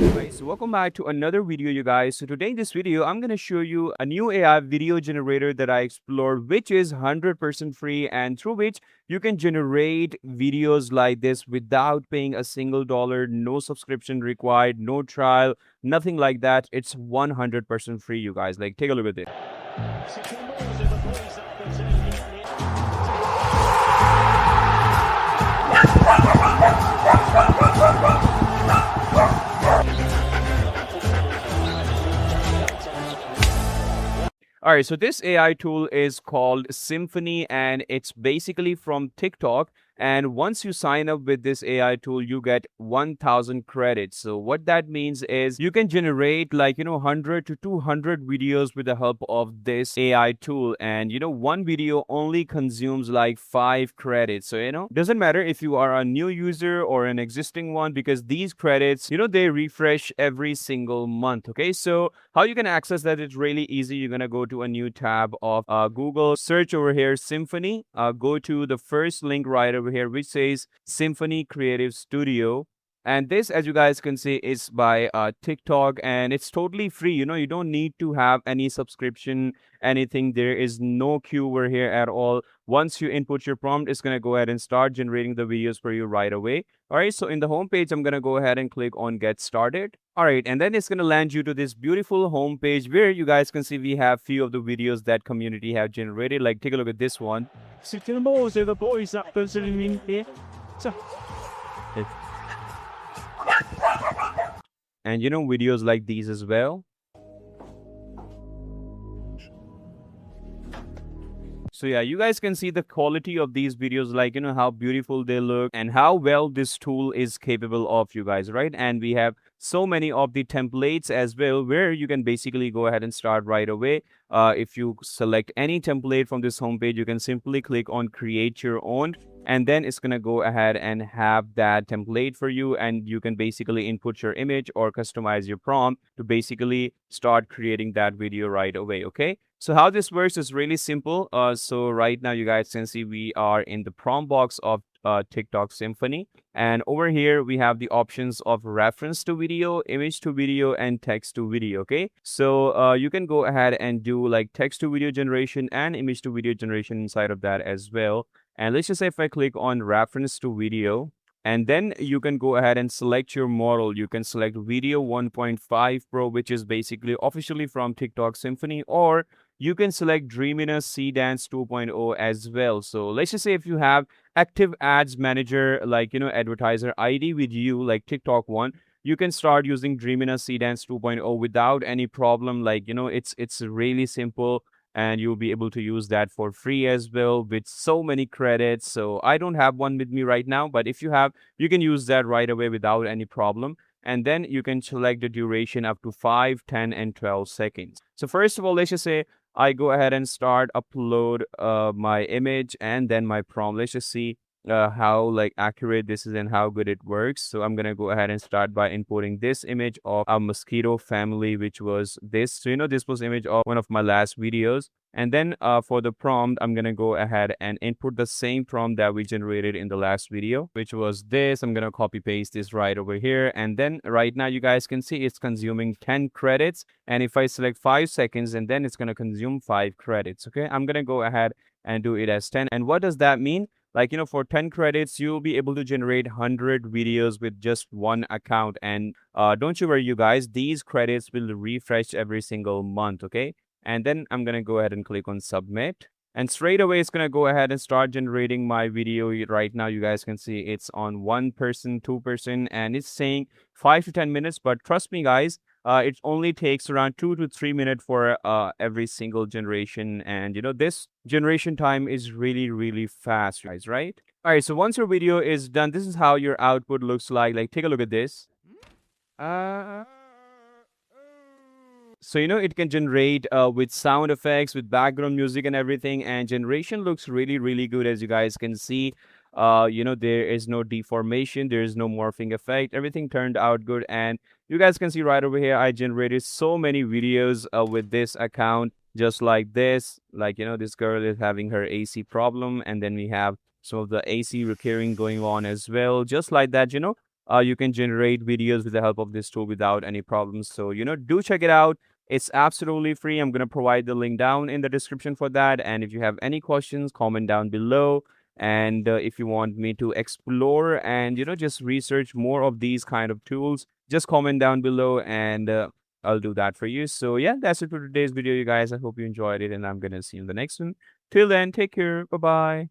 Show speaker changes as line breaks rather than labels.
Right, so welcome back to another video, you guys. So today in this video, I'm going to show you a new AI video generator that I explored, which is 100% free and through which you can generate videos like this without paying a single dollar, no subscription required, no trial, nothing like that. It's 100% free, you guys. Like, take a look at this. All right, so this AI tool is called Symphony and it's basically from TikTok. And once you sign up with this AI tool, you get 1000 credits. So what that means is you can generate 100 to 200 videos with the help of this AI tool. And one video only consumes like 5 credits. So, doesn't matter if you are a new user or an existing one because these credits, they refresh every single month. Okay, so how you can access that, it's really easy. You're going to go to a new tab of Google, search over here Symphony, go to the first link right over here which says Symphony Creative Studio. And this, as you guys can see, is by TikTok and it's totally free. You don't need to have any subscription, anything. There is no queue over here at all. Once you input your prompt, it's going to go ahead and start generating the videos for you right away. All right, so in the home page, I'm going to go ahead and click on Get Started. All right, and then it's going to land you to this beautiful home page where you guys can see we have few of the videos that community have generated. Like, take a look at this one.
The boys that person in here. So,
And videos like these as well. So yeah, you guys can see the quality of these videos, like, how beautiful they look and how well this tool is capable of, you guys, right? And we have so many of the templates as well, where you can basically go ahead and start right away. If you select any template from this homepage, you can simply click on create your own. And then it's going to go ahead and have that template for you. And you can basically input your image or customize your prompt to basically start creating that video right away. Okay. So how this works is really simple. So right now you guys can see we are in the prompt box of TikTok Symphony. And over here, we have the options of reference to video, image to video, and text to video. Okay. So you can go ahead and do like text to video generation and image to video generation inside of that as well. And let's just say if I click on reference to video, and then you can go ahead and select your model. You can select Video 1.5 Pro, which is basically officially from TikTok Symphony, or you can select Dreaminess Seedance 2.0 as well. So let's just say if you have active ads manager, like, advertiser ID with you, like TikTok one, you can start using Dreaminess Seedance 2.0 without any problem. Like, it's really simple. And you'll be able to use that for free as well with so many credits. So I don't have one with me right now, but if you have, you can use that right away without any problem. And then you can select the duration up to 5, 10, and 12 seconds. So first of all, let's just say I go ahead and start upload my image and then my prompt. Let's just see how like accurate this is and how good it works. So I'm gonna go ahead and start by importing this image of a mosquito family, which was this. So this was image of one of my last videos. And then for the prompt, I'm gonna go ahead and input the same prompt that we generated in the last video, which was this. I'm gonna copy paste this right over here. And then right now you guys can see it's consuming 10 credits. And if I select 5 seconds, and then it's gonna consume 5 credits. Okay, I'm gonna go ahead and do it as 10. And what does that mean? Like, for 10 credits, you'll be able to generate 100 videos with just one account. And don't you worry, you guys, these credits will refresh every single month. Okay. And then I'm going to go ahead and click on submit. And straight away, it's going to go ahead and start generating my video. Right now, you guys can see it's on 1%, 2%, and it's saying 5 to 10 minutes. But trust me, guys, it only takes around 2 to 3 minutes for every single generation. And, this generation time is really, really fast, guys, right? All right, so once your video is done, this is how your output looks like. Like, take a look at this. So, it can generate with sound effects, with background music and everything. And generation looks really, really good, as you guys can see. There is no deformation. There is no morphing effect. Everything turned out good. And you guys can see right over here, I generated so many videos with this account, just like this. Like, this girl is having her AC problem. And then we have some of the AC recurring going on as well. Just like that, you can generate videos with the help of this tool without any problems. So, do check it out. It's absolutely free. I'm going to provide the link down in the description for that. And if you have any questions, comment down below. And if you want me to explore and, just research more of these kind of tools, just comment down below and I'll do that for you. So, yeah, that's it for today's video, you guys. I hope you enjoyed it and I'm going to see you in the next one. Till then, take care. Bye bye.